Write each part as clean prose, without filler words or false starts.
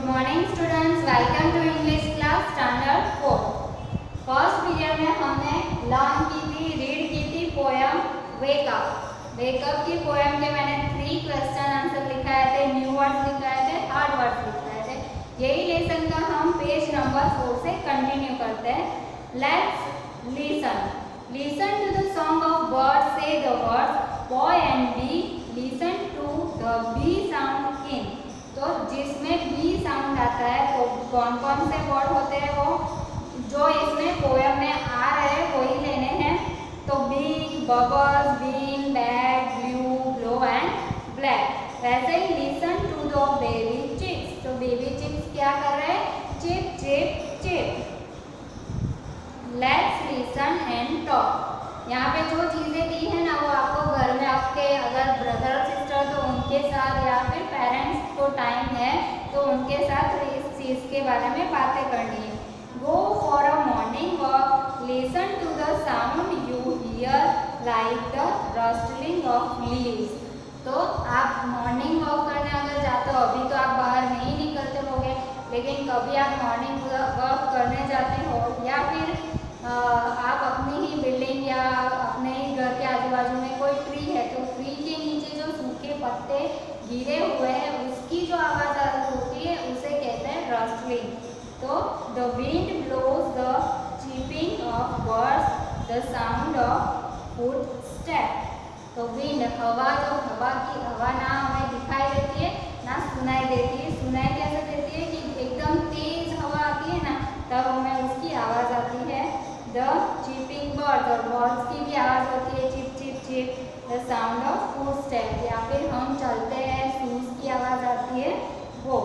Good morning students, welcome to English class standard 4। First period में हमने learn की थी, रीड की थी पोयम वेकअप। वेकअप की पोयम के मैंने 3 क्वेश्चन आंसर लिखाए थे, न्यू वर्ड्स लिखाए थे, हार्ड वर्ड्स लिखाए थे। यही लेसन का हम पेज नंबर 4 से कंटिन्यू करते हैं। Let's listen to the song of birds, say the words boy and bee, listen to the bee sound in. तो जिसमें बी साउंड आता है तो कौन कौन से वर्ड होते हैं वो जो इसमें पोयम में आ रहे हैं वही लेने हैं। तो big, bubbles, bean, bad, blue, blow and black. वैसे ही listen to the baby chicks. तो बेबी चिक्स क्या कर रहे हैं? Chip chip chip. Let's listen and talk. यहाँ पे जो चीज़ें दी है ना वो आपको घर में आपके अगर ब्रदर और सिस्टर तो उनके साथ या फिर पेरेंट्स को टाइम है तो उनके साथ इस चीज़ के बारे में बातें करनी है। Go for a morning walk, listen to the sound you hear like the rustling of leaves. तो आप मॉर्निंग वॉक करने अगर जाते हो, अभी तो आप बाहर नहीं निकलते होगे, लेकिन कभी आप मॉर्निंग वॉक करने जाते हो या फिर आप अपनी ही बिल्डिंग या अपने ही घर के आजू बाजू में कोई ट्री है तो ट्री के नीचे जो सूखे पत्ते गिरे हुए हैं उसकी जो आवाज़ होती है उसे कहते हैं रस्टलिंग। तो the wind blows the cheeping of birds, the sound of footstep. तो विंड हवा, जो हवा की हवा ना हमें दिखाई देती है ना सुनाई देती है। सुनाई कैसे देती है कि एकदम तेज हवा आती है ना तब हमें उसकी आवाज़ आती है। द चीपिंग बर्ड्स, और बर्ड्स की भी आवाज़ होती है chip chip chip. The sound of footstep, या फिर हम चलते हैं शूज की आवाज़ आती है वो।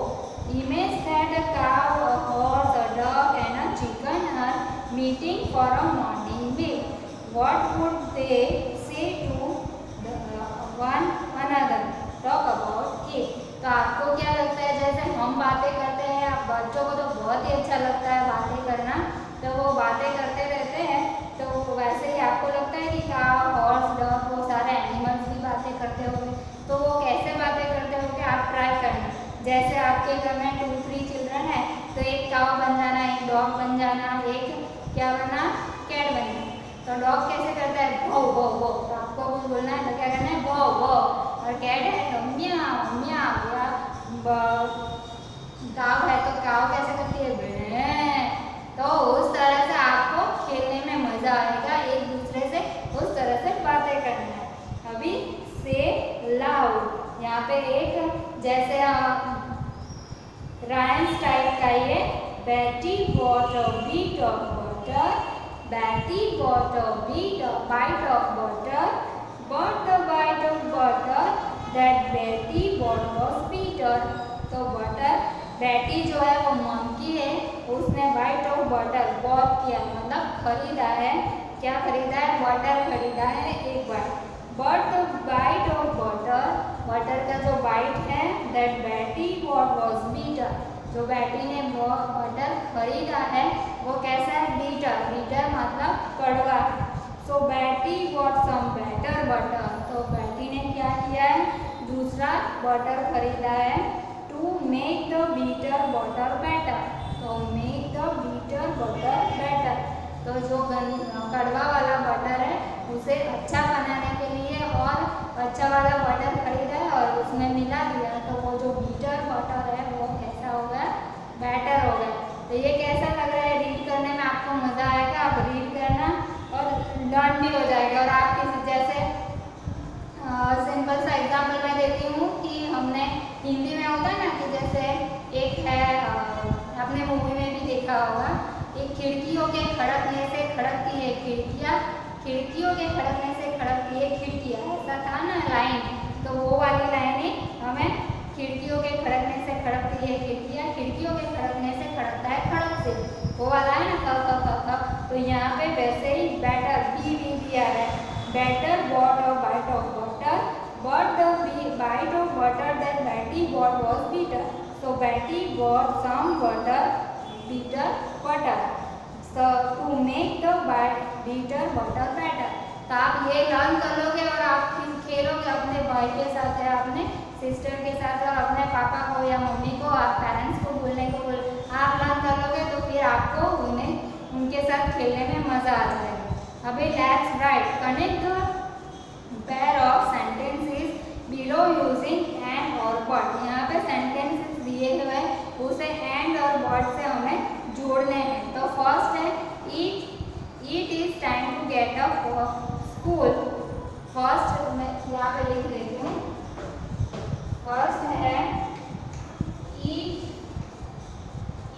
Image that a cow, a horse, a dog and a chicken are meeting for a morning meal. What would they say to one another? Talk about it. तो आपको क्या लगता है जैसे हम बातें करते हैं, बच्चों को तो बहुत ही अच्छा लगता है बातें करना, तो वो बातें करते रहते हैं। तो वैसे ही आपको लगता है कि काऊ, हॉर्स, डॉग वो सारे एनिमल्स भी बातें करते होंगे। तो वो कैसे बातें करते होंगे आप ट्राई करना। जैसे आपके घर में 2-3 चिल्ड्रन है तो एक काऊ बन जाना, एक डॉग बन जाना, एक क्या बनना? कैट बन जाना। तो डॉग कैसे करता है? भो भो भो। तो आपको कुछ बोलना है तो क्या करना है? भो भो। और कैट है तो म्याऊ म्याऊ। या काऊ है तो काऊ कैसे करती है? भे। तो उस तरह से आपको खेलने में मजा आएगा, एक दूसरे से उस तरह से बातें करना है। अभी से लाउड, यहाँ पे एक जैसे राइम्स टाइप का ये। Betty bought a bit of butter, Betty bought a bite of butter, but the bite of butter that Betty bought was bitter. तो बटर, बैटी जो है वो मंकी है, उसने बाइट ऑफ बटर बॉट किया मतलब खरीदा है। क्या खरीदा है? बटर खरीदा है, एक bite. But the bite of butter, butter का जो बाइट है, that Betty bought was bitter, जो बैटी ने वो बटर खरीदा है वो कैसा है? बीटर। बीटर मतलब कड़वा। सो बैटी वॉट सम बेटर बटर। तो बैटी ने क्या किया है? दूसरा बटर खरीदा है। To make the bitter butter better. तो make the bitter butter better, तो जो कड़वा वाला बटर है उसे अच्छा बनाने के लिए और अच्छा वाला बटर खरीदा है और उसमें मिला दिया तो वो जो बीटर बटर है वो कैसा हो गया? बेटर हो गया। तो ये कैसा लग रहा है? रीड करने में आपको मज़ा आएगा, आप रीड करना और लर्न भी हो जाएगा। और आप किसी जैसे सिंपल सा एग्जाम्पल मैं देती हूँ कि हमने हिंदी में होता है ना कि जैसे एक है, आपने मूवी में भी देखा होगा, एक खिड़कियों के खड़कने से खड़कती है खिड़कियाँ, खिड़कियों के खड़कने से खड़कती है खिड़कियाँ, ऐसा था ना लाइन। तो वो वाली लाइनें हमें खिड़कियों के खड़कने से खड़कती है खिड़कियाँ, खिड़कियों के खड़कने से खड़कता है खड़क से, वो वाला है ना ख ख ख ख। तो यहाँ पे वैसे ही बैटर भी आ रहा है। Betty bought a bite of butter, but the bite of butter that Betty bought was bitter. So Betty bought some butter, bitter butter. So to make the bitter butter better. तो आप ये learn कर लोगे और आप खेलोगे अपने भाई के साथ या अपने सिस्टर के साथ और अपने पापा को या मम्मी को, आप पेरेंट्स को बोलने को बोल, आप लर्न कर लोगे तो फिर आपको उन्हें उनके साथ खेलने में मजा आता है। अभी let's write connect the pair of sentences below using and और बट। यहाँ पे सेंटेंसेस दिए हुए हैं, उसे एंड और बट से हमें जोड़ने हैं। तो फर्स्ट है it is time to get up for school. First मैं यहाँ पे लिख देती हूँ। फर्स्ट है it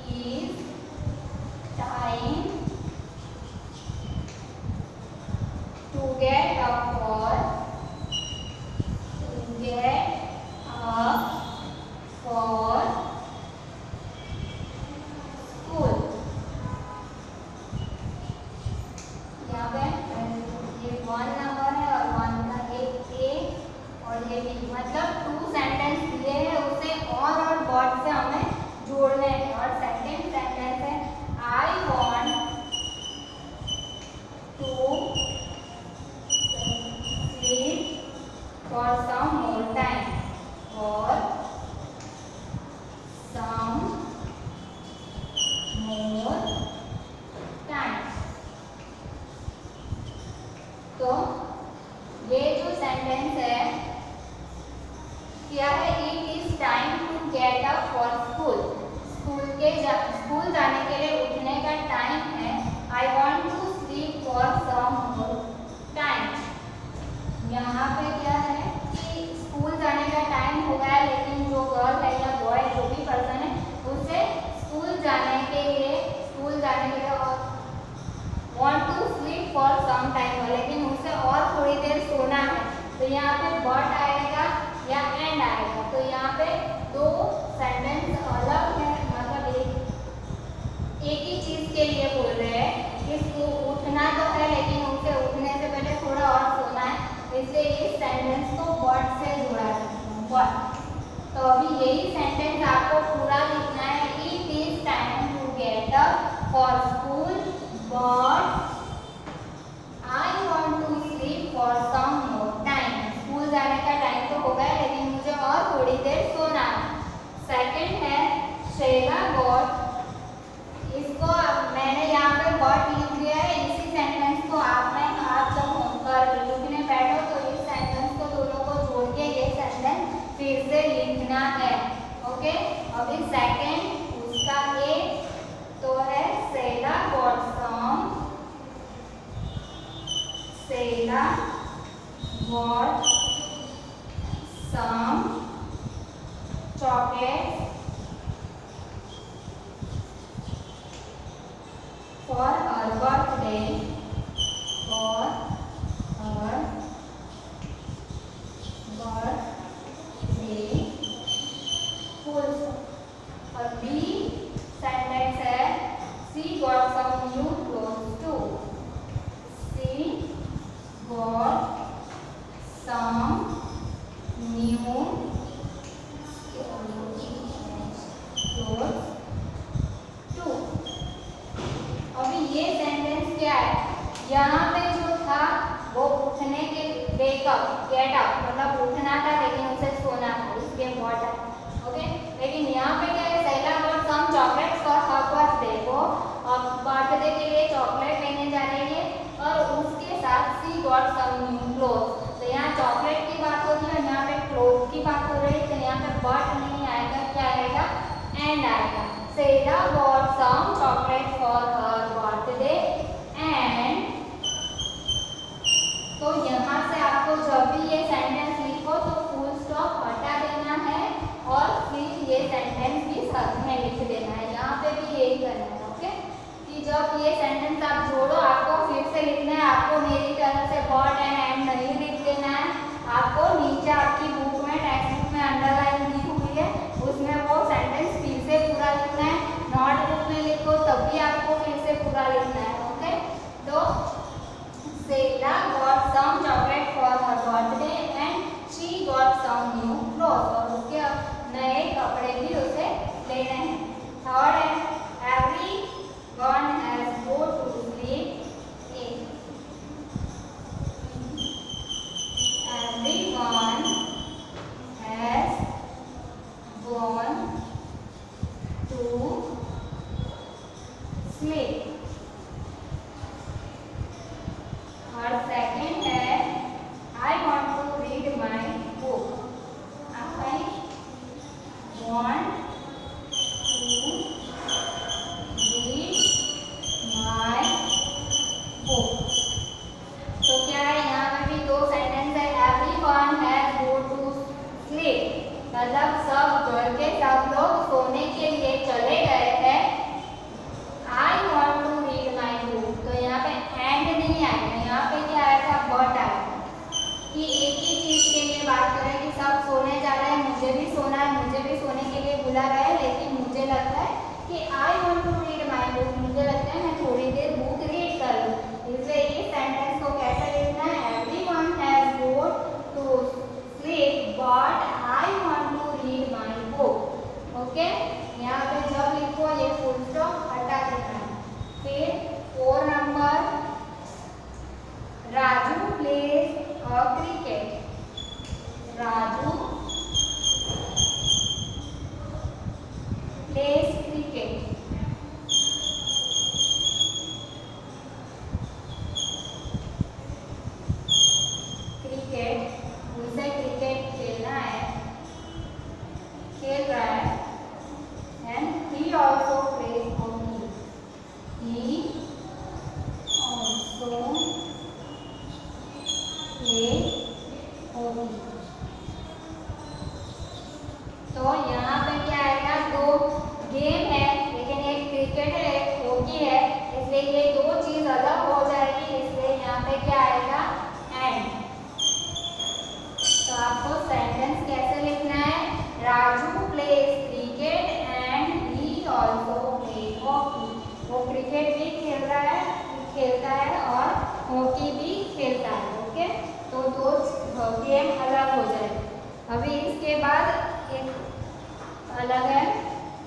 is time to get up for school. यहाँ पे ये 1 नंबर है और 1 का एक ए और ये बी, मतलब 2 सेंटेंस दिए हैं, उसे और बट से हमें जोड़ने हैं। और सेकंड सेंटेंस है I want to sleep for some more time और सम मोर टाइम। तो ये जो सेंटेंस है क्या है, it is time to get up for school. School जाने के लिए उठने का टाइम है। I want to sleep for some more time. यहाँ पे क्या है कि स्कूल जाने का टाइम हो गया है, लेकिन जो गर्ल है या बॉय जो भी पर्सन है उसे स्कूल जाने के लिए और want to sleep for some time, लेकिन उसे और थोड़ी देर सोना है। तो यहाँ पे but आएगा या and आएगा। तो यहाँ पे 2 सेंटेंस अलग है, मतलब एक ही चीज के लिए बोल रहे हैं कि इसको उठना तो है लेकिन उसे उठने से पहले थोड़ा और सोना है, इसलिए इस सेंटेंस को but से जोड़ा जाता है। तो अभी यही सेंटेंस आपको पूरा लिखना है। It is time to get up for school but I want to sleep for some more time। School जाने का टाइम तो हो गया लेकिन मुझे और थोड़ी देर सोना है। सेकंड है शैला got, इसको मैंने यहाँ पे got लिख दिया है। इसी सेंटेंस को आप जब होमवर्क लिखने बैठो तो इस सेंटेंस को दोनों को जोड़ के ये सेंटेंस फिर से लिखना है। ओके, अभी सेकंड उसका ए तो है Shaila got some chocolates for her birthday full stop। और बी सेंटेंस है she got some new clothes too। she got some new clothes too। अभी ये सेंटेंस क्या है, यहाँ पे जो था वो उठने के वेकअप गेट अप, मतलब उठना था लेकिन उसे सोना था, इसलिए गॉट है। ओके, लेकिन यहाँ पे क्या है, Sheila got some chocolates for her birthday. वो बर्थडे के लिए चॉकलेट लेने जा रही है और उसके साथ सी गॉट सम न्यू क्लोथ्स। तो यहाँ चॉकलेट की बात हो रही है, यहाँ पे क्लोथ की बात हो रही है, तो यहाँ पे बट नहीं आएगा, क्या आएगा, एंड आएगा। Sheila got some chocolate for her birthday and. तो यहाँ से आपको जब भी ये सेंटेंस लिखो तो फुल स्टॉप हटा देना है और फिर ये सेंटेंस भी साथ में लिख देना है। यहाँ पे भी यही करना है। ओके, कि जब ये सेंटेंस आप जोड़ो आपको फिर से लिखना है। आपको मेरी तरह से बट एंड नहीं लिख देना है। आपको नीचे आपकी बुक में टेक्स्ट बुक में अंडरलाइन दी हुई है, उसमें वो सेंटेंस फिर से पूरा लिखना है। नोटबुक में लिखो तब भी आपको फिर से पूरा लिखना है। ओके, तो Shaila got some chocolate for her birthday and she got some new clothes। और उसके नए कपड़े भी उसे लेने हैं। थर्ड है everyone has go to sleep मतलब सब घर के सब लोग सोने के लिए चले गए हैं। I want to read my book। तो यहाँ पे and नहीं आएगा, यहाँ पे क्या आएगा, but आएगा कि एक ही चीज के लिए बात कर रहे हैं कि सब सोने जा रहे हैं, मुझे भी सोना है, मुझे भी सोने के लिए बुला रहा है, लेकिन मुझे लगता है कि I want to read my book, मुझे लगता है मैं थोड़ी देर बुक रीड कर लूँ। इसलिए ये सेंटेंस को कैसे लिखना है, everyone has gone to sleep but I want to read my book। Okay, यहाँ पे जब लिखो ये फुल स्टॉप हटा देना है। फिर 4 number, Raju pledge cricket. Raju pledge cricket. Cricket, उसे क्रिकेट खेलना है, खेल रहा है। And he also plays hockey. He also होगी। तो यहाँ पे क्या आएगा, 2 गेम है, लेकिन एक क्रिकेट है एक हॉकी है, इसलिए ये 2 चीज अलग हो जाएगी, इसलिए यहाँ पे क्या आएगा, एंड। तो आपको सेंटेंस कैसे लिखना है, Raju pledge cricket and he also play hockey. वो क्रिकेट भी खेलता है और हॉकी भी खेलता है। ओके, तो 2 गेम अलग हो जाए। अभी इसके बाद एक अलग है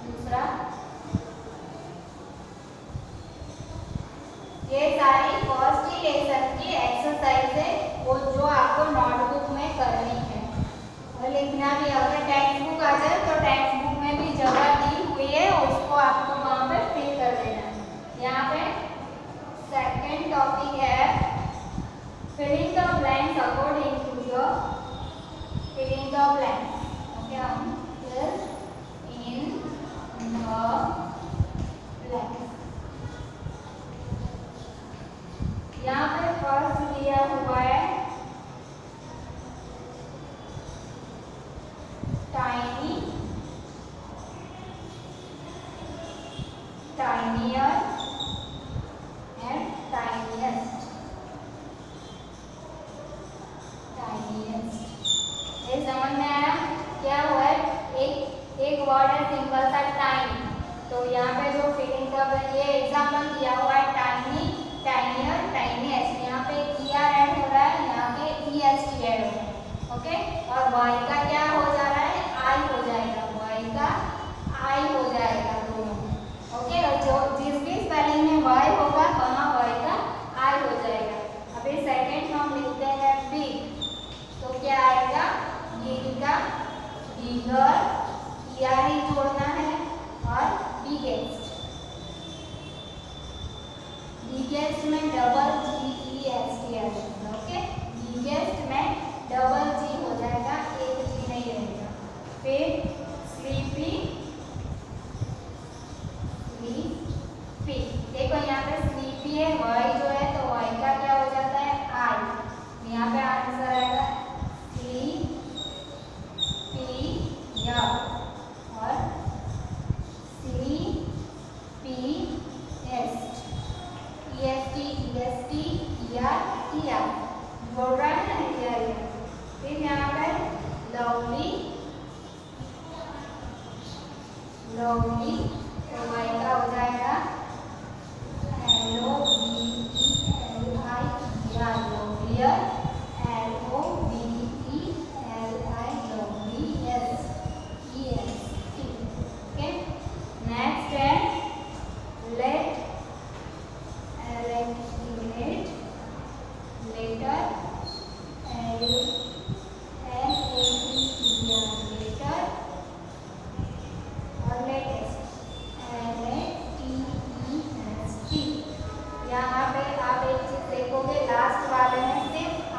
दूसरा, ये सारी फर्स्ट ही लेसन की एक्सरसाइज है, वो जो आपको नोटबुक में करनी है और लिखना भी। अगर टेक्स्ट बुक आ जाए तो टेक्स्ट बुक में भी जगह दी हुई है, उसको आपको वहाँ पे फिल कर देना है। यहाँ पे सेकेंड टॉपिक है filling the blanks according to your filling the blanks। Okay, fill in the blanks। यहाँ पे फर्स्ट दिया हुआ है टाइनी, टाइनियर एंड टाइनिएस्ट। ये समझ में आया क्या हुआ है, एक वर्ड है सिंपल सा टाइम। तो यहाँ पे जो फिलिंग का ये एग्जाम्पल दिया हुआ है टाइनी, टाइनियर, टाइनिएस्ट। यहाँ पे ईआर ऐड हो रहा है, यहाँ पे ईएसटी ऐड हो रहा है। ओके, और वाई का क्या हो जा रहा है, आई हो जाएगा, वाई का आई हो जाएगा दोनों। ओके, और जो जिस भी स्पेलिंग में वाई होगा वहाँ वाई का आई हो जाएगा। अभी सेकेंड हम लिखते हैं बिग। तो क्या आएगा, गिगा, गिगर, ईआर ही जोड़ना है, और बिगेस्ट। बिगेस्ट में डबल GEST आएगा। ओके, बिगेस्ट में डबल G हो जाएगा, एक G नहीं रहेगा। फिर स्लीपी, स्लीपी। देखो यहाँ पे स्लीपी है, वाई जो है तो वाई का क्या हो जाता है, आई। यहाँ पे आंसर आएगा और बोल रहा है ना। फिर यहाँ पे लवली, लवली तो वाई का हो जाएगा LOVELI, यहाँ पे आप एक चीज देखोगे, लास्ट वाले में सिर्फ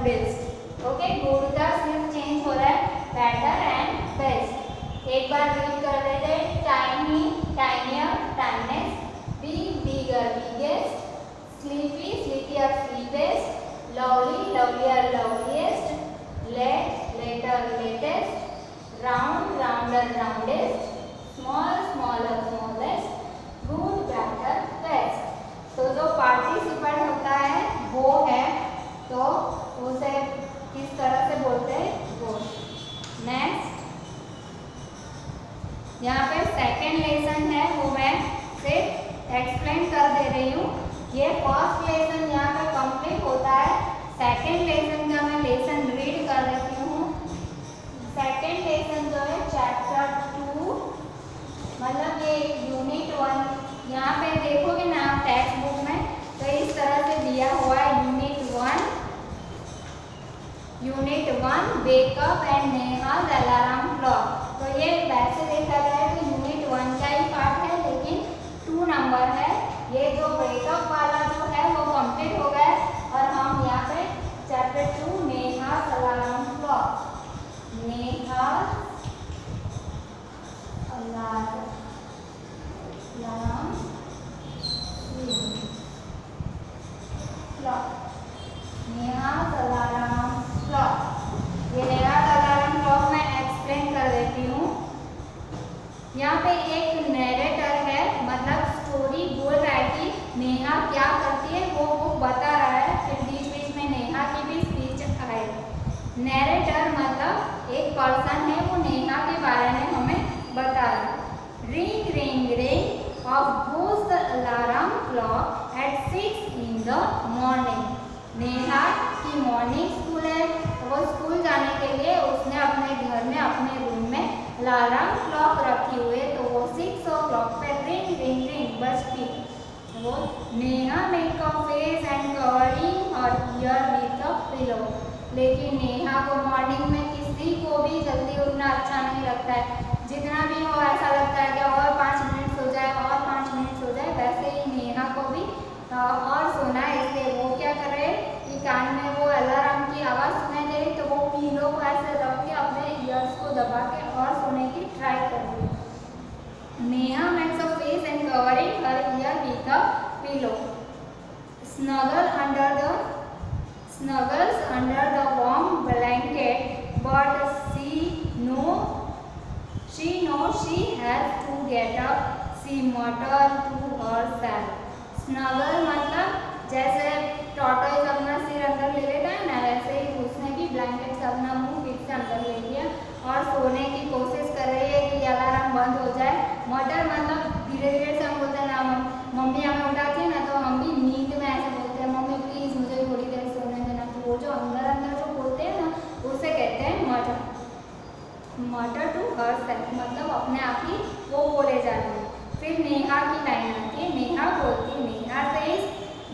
बेस्ट। ओके, गुड का सिर्फ चेंज हो रहा है, बेटर एंड बेस्ट। एक बार रीड कर लेते हैं। Tiny, tinier, tiniest. Big, bigger, biggest. Sleepy, sleepier, sleepiest. Lovely, lovelier, loveliest. Late, later, latest. Round, rounder, roundest. Small, smaller, smallest. Good, better, best. तो जो पार्टिसिपेंट होता है वो है, तो उसे किस तरह से बोलते हैं, वो। नेक्स्ट, यहाँ पे सेकेंड लेसन है, वो मैं सिर्फ एक्सप्लेन कर दे रही हूँ। ये फर्स्ट लेसन यहाँ पे कंप्लीट होता है। सेकेंड लेसन का मैं लेसन रीड कर देती हूँ। सेकेंड लेसन जो है चैप्टर 2, मतलब ये यूनिट 1। यहाँ पे देखोगे ना आप टेक्स्ट बुक में, तो इस तरह से दिया हुआ है unit 1 wake up and Neha's alarm clock. तो ये वैसे देखा जाए तो यूनिट 1 का ही पार्ट है, लेकिन 2 नंबर है। ये जो वेकअप वाला जो है वो कंप्लीट हो गया है, और हम यहाँ पे chapter 2 Neha's alarm clock, Neha's alarm clock, Neha's alarm clock. ये नेहाज अलार्म क्लॉक मैं एक्सप्लेन कर देती हूँ। यहाँ पे एक नैरेटर है, मतलब स्टोरी बोल रहा है कि नेहा क्या करती है वो बता रहा है, फिर बीच बीच में नेहा की भी स्पीच आए। नैरेटर मतलब एक पर्सन है, वो नेहा के बारे में हमें बता रहा है। Ring ring ring of goes the alarm clock at 6 in the morning। Neha की मॉर्निंग स्कूल है, वो स्कूल जाने के लिए उसने अपने घर में अपने रूम में अलार्म क्लॉक रखी हुई है, तो वो 6 o'clock पे रिंग रिंग रिंग बजती। वो Neha make a face and covering her year with a pillow. लेकिन नेहा को मॉर्निंग में किसी को भी जल्दी उठना अच्छा नहीं लगता है। जितना भी हो ऐसा लगता है कि और 5 मिनट सो जाए, और 5 मिनट सो जाए। वैसे ही नेहा को भी और सोना है, इसलिए वो क्या कर रहे हैं कि कान में वो अलार्म की आवाज़ सुनाई दे रही, तो वो पीलो को ऐसे रख के अपने ईयर्स को दबा के और सोने की ट्राई कर रही है। Neha makes a face and covering her year with a pillow. Snuggles under the warm blanket, but she knows she has to get up, she muttered to herself। Snuggle मतलब जैसे टॉर्टोइज अपना सिर अंदर ले लेता है ना, वैसे ही उसने भी ब्लैंकेट से अपना मुंह फिर से अंदर ले लिया और सोने की कोशिश कर रही है कि अलार्म बंद हो जाए। मटर मतलब धीरे धीरे से हम बोलते हैं ना, मम्मी हमें उठाती है ना, तो हम भी नींद में ऐसे बोलते हैं, मम्मी प्लीज़ मुझे थोड़ी देर सोने देना। तो वो जो अंदर अंदर जो बोलते हैं ना, उसे कहते हैं मटर। मटर टू हरसेल्फ मतलब अपने आप ही वो बोले जाते हैं। फिर नेहा की लाइन आती है, नेहा बोलती, Neha says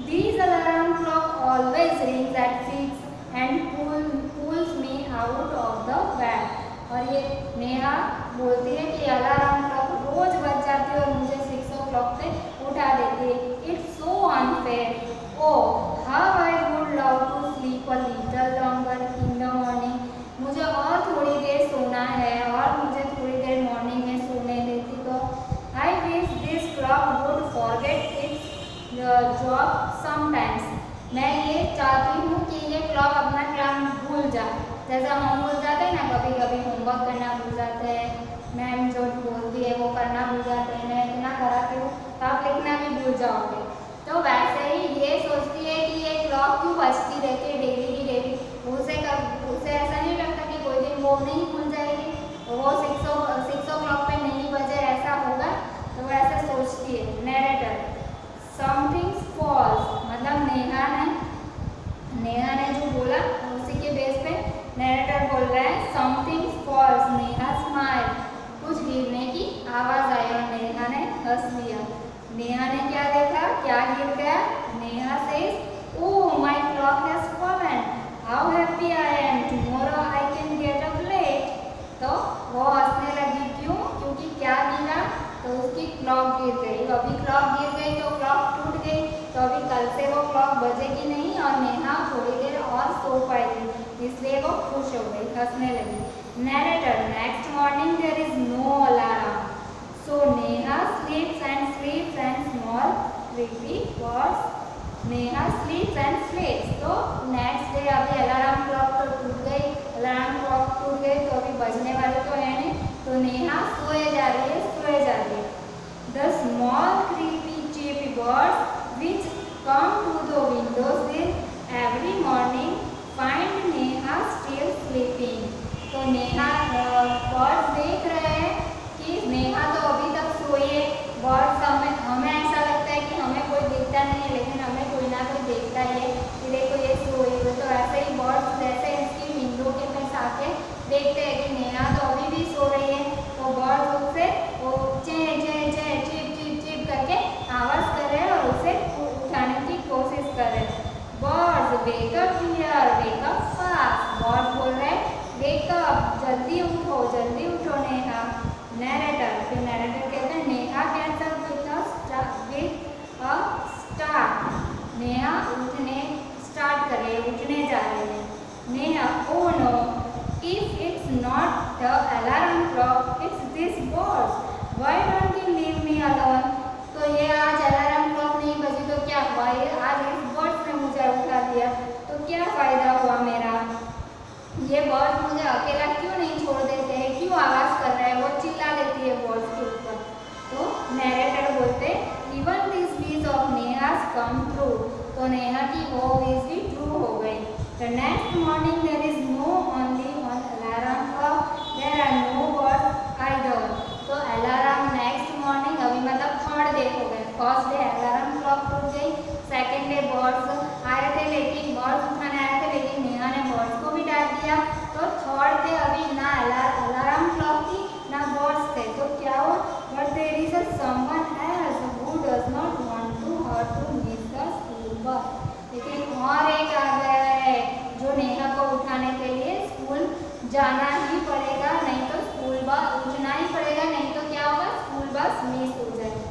these alarm clock always rings at 6 and pulls me out of the bed। और ये नेहा बोलती है कि अलार्म क्लॉक रोज बज जाती है और मुझे 6 o'clock पे उठा देती है। It's so unfair, oh how I would love to sleep a little longer in the morning. मुझे और थोड़ी देर सोना है, और मुझे थोड़ी देर मॉर्निंग में सोने देती तो। I wish this clock would forget it's job sometimes. मैं ये चाहती हूँ कि ये क्लॉक अपना काम भूल जाए, जैसा हम भूल जाते हैं ना, कभी कभी होमवर्क करना भूल जाते हैं, मैम जो बोलती है वो करना भूल जाते हैं, मैं इतना कराती हूँ तो आप लिखना भी भूल जाओगे। तो वैसे ही ये सोचती है कि ये क्लॉक क्यों बजती रहती है डेली की डेली। उसे ऐसा नहीं लगता कि कोई दिन वो नहीं भूल जाएगी, वो 6 o'clock पे नहीं बजे ऐसा होगा, तो वो ऐसे सोचती है। नैरेटर समथिंग फॉल्स मतलब नेहा ने जो बोला उसी के बेस पे नैरेटर बोल रहा है समथिंग फॉल्स। नेहा स्माइल, कुछ गिरने की आवाज आई और नेहा ने हंस लिया। नेहा ने क्या देखा, क्या गिर गया? Neha says oh my clock has fallen, how happy I am, tomorrow I can get up late. तो वो हंसने लगी, क्यों? क्योंकि क्या गिरा? तो उसकी क्लॉक गिर गई। अभी क्लॉक गिर गई तो क्लॉक टूट गई, तो अभी कल से वो क्लॉक बजेगी नहीं और नेहा थोड़ी देर और सो पाएगी। हंसने लगी। Narrator, next morning there is no alarm. So Neha sleeps and small creepy birds. Neha स्लीप्स and स्लीप्स। तो नेक्स्ट डे अभी अलार्म क्लॉक तो टूट गई, अलार्म क्लॉक टूट गई तो अभी बजने वाली तो है नहीं, तो नेहा सोए जा रही है। The small creepy cheepy birds which come to the windowsill every morning find Neha still sleeping. तो नेहा बर्ड्स देख रहे हैं कि नेहा तो अभी तक सोई है। बर्ड्स हमें ऐसा लगता है कि हमें कोई दिखता नहीं है, लेकिन हमें कोई ना कोई देखता ही है कि देखो ये सोई है। तो ऐसे ही बर्ड्स जैसे इसकी विंडो के पास आके देखते हैं कि नेहा तो अभी भी सो रही है, तो बर्ड्स उससे वो चे चे चे चिप चिप चिप करके आवाज़ कर रहे हैं और उसे उठाने की कोशिश कर रहे हैं। Birds wake up here, wake up fast. Birds बोल रहे हैं वेक अप, जल्दी उठो नेहा। नैरेटर, फिर नैरेटर कहते हैं Neha gets up with a start. Neha उठने स्टार्ट कर रही है, उठने जा रही है। Neha, oh no, if it's not the alarm clock it's this birds, why don't you leave me alone. तो ये आज अलार्म क्लॉक नहीं बजी तो क्या हुआ, ये आज इस बर्ड्स ने मुझे उठा दिया तो क्या फ़ायदा हुआ मेरा। ये बर्ड्स मुझे अकेला क्यों नहीं छोड़ देते हैं, क्यों आवाज़ कर रहे हैं, वो चिल्ला देती है बर्ड्स के ऊपर। तो नैरेटर बोलते even this wish of Neha's come true. तो नेहा की वो विश भी ट्रू हो गई। The next morning there is no only one alarm clock, there are no birds either. तो अलार्म नेक्स्ट मॉर्निंग अभी मतलब थर्ड डे हो गए। फर्स्ट डे अलार्म क्लॉक टूट गई, सेकेंड डे बर्ड्स आए थे लेकिन बर्ड्स उठाने आए थे लेकिन नेहा ने बर्ड्स को भी डांट दिया। तो थर्ड डे अभी ना अलार्म क्लॉक थी ना बर्ड्स थे, तो क्या हुआ, but there is someone else who does not want to her to miss the school bus. लेकिन और एक आ गया है जो नेहा को उठाने के लिए स्कूल जाना ही पड़ेगा, नहीं तो स्कूल बस उठना ही पड़ेगा, नहीं तो क्या होगा, स्कूल बस मिस हो जाएगी।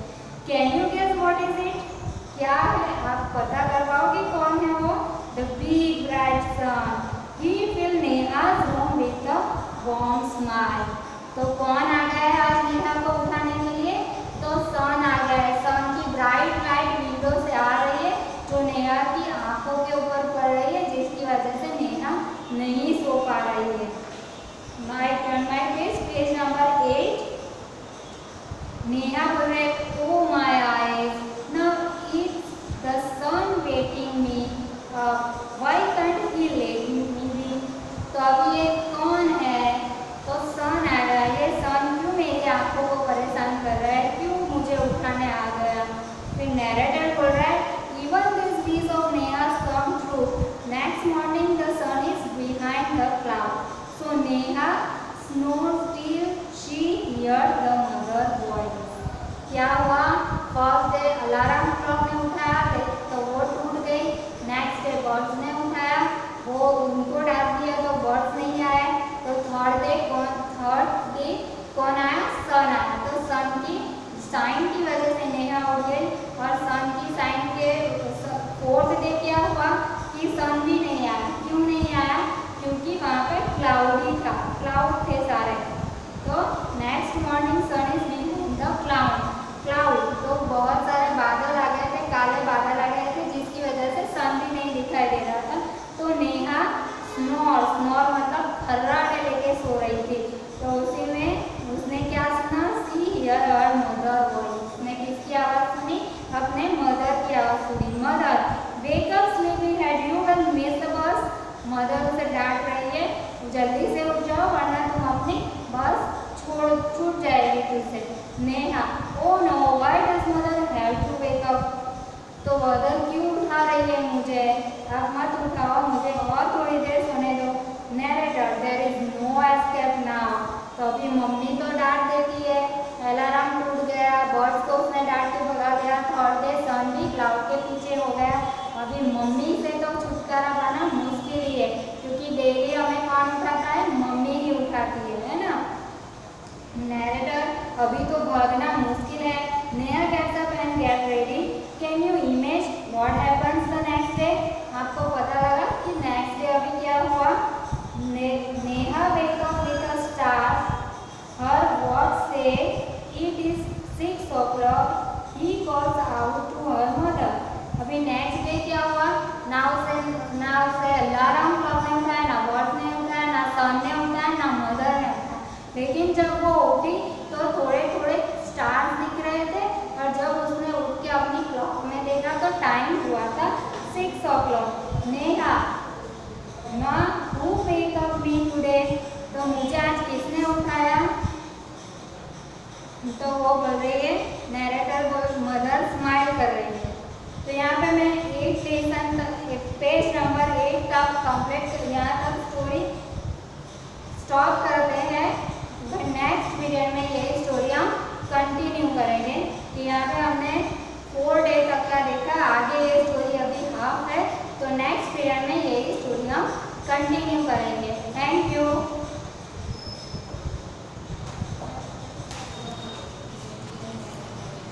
Can you guess what is it, क्या है, आप पता कर पाओगे कौन है वो। The big bright sun, he fill Neha's room with the warm smile. तो कौन आ गया है आज नेहा को उठाने के लिए, तो सन आ गया है। सन की ब्राइट लाइट विंडो से आ रही है जो नेहा की आंखों के ऊपर पड़ रही है, जिसकी वजह से नेहा नहीं सो पा रही है। My page number 8। नेहा बोल रहे oh my eyes now it's the sun waking me up, why can't he let me be. तो अब ये कौन है, तो सन आ गया। ये सन क्यों मेरी आंखों को परेशान कर रहा है, क्यों मुझे उठाने आ गया। फिर नैरेटर बोल रहा है even this wish of Neha's come true, next morning the sun is behind the cloud. So Neha snoozes till she hear the mother voice. क्या हुआ, फर्स्ट डे अलार्म क्लॉक ने उठाया तो वो टूट गई, नेक्स्ट डे बर्ड्स ने उठाया, वो उनको डाल दिया तो बर्ड्स नहीं आए, तो थर्ड डे कौन आया, सन आया। तो सन की साइन की वजह से नेहा उठ गई, और सन की साइन के फोर्थ डे क्या हुआ कि सन भी नहीं आया। क्यों नहीं आया, क्योंकि वहाँ पे क्लाउड ही था, क्लाउड थे सारे। तो next morning sun is behind the cloud. तो बहुत सारे बादल आ गए थे, काले बादल आ गए थे, जिसकी वजह से सन भी नहीं दिखाई दे रहा था। तो नेहा स्नोर मतलब खर्राटे लेके सो रही थी। तो उसी में उसने क्या सुना, see here her mother voice. उसने किसकी आवाज़ सुनी, अपने मदर की आवाज़ सुनी। Mother wake up sleepy head, you will miss the bus. Mother उसे डांट रही है, जल्दी से उठ जाओ वरना तुम अपनी बस छूट जाएगी तुझसे। Neha, oh no, why does mother have to wake up. तो मदर क्यों उठा रही है मुझे, अब मत उठाओ, मुझे और थोड़ी देर सोने दो। Narrator, there is no escape now. तो अभी मम्मी तो डांट देती है, अलार्म टूट गया, बर्ड्स को उसने डांट के भगा दिया, थर्ड डे सन भी क्लाउड के पीछे हो गया। अभी मम्मी से तो छुटकारा पाना मुश्किल ही है, क्योंकि डेली हमें कौन उठाता है, मम्मी ही उठाती है ना। नैरेटर, अभी तो भागना मुश्किल है। Neha gets up and get ready, can you imagine what happens the next day. आपको पता लगा कि नेक्स्ट डे अभी क्या हुआ। Neha wake up with a start. Her watch says it is 6 o'clock. He calls out to her mother. अभी next day क्या हुआ? ना उसे अलार्म क्लॉक ने उठाया, ना वॉच ने उठाया, ना सन ने उठाया, ना मदर ने उठाया। लेकिन जब वो उठी तो थोड़े थोड़े स्टार्स दिख रहे थे और जब उसने उठ के अपनी क्लॉक में देखा तो टाइम हुआ था 6 o'clock। नेहा, माँ who wake up me today? तो मुझे आज किसने उठाया? तो वो बोल रही है, नैरेटर मदर स्माइल कर रही है। तो यहाँ पे मैं 8 लेसन तक पेज नंबर 8 तक कंप्लीट यहाँ तक स्टोरी स्टॉप करते हैं। तो नेक्स्ट पीरियड में यही स्टोरी हम कंटिन्यू करेंगे कि यहाँ पे हमने 4 डे तक का देखा, आगे ये स्टोरी अभी हाफ है। तो नेक्स्ट पीरियड में यही स्टोरी हम कंटिन्यू करेंगे। Thank you.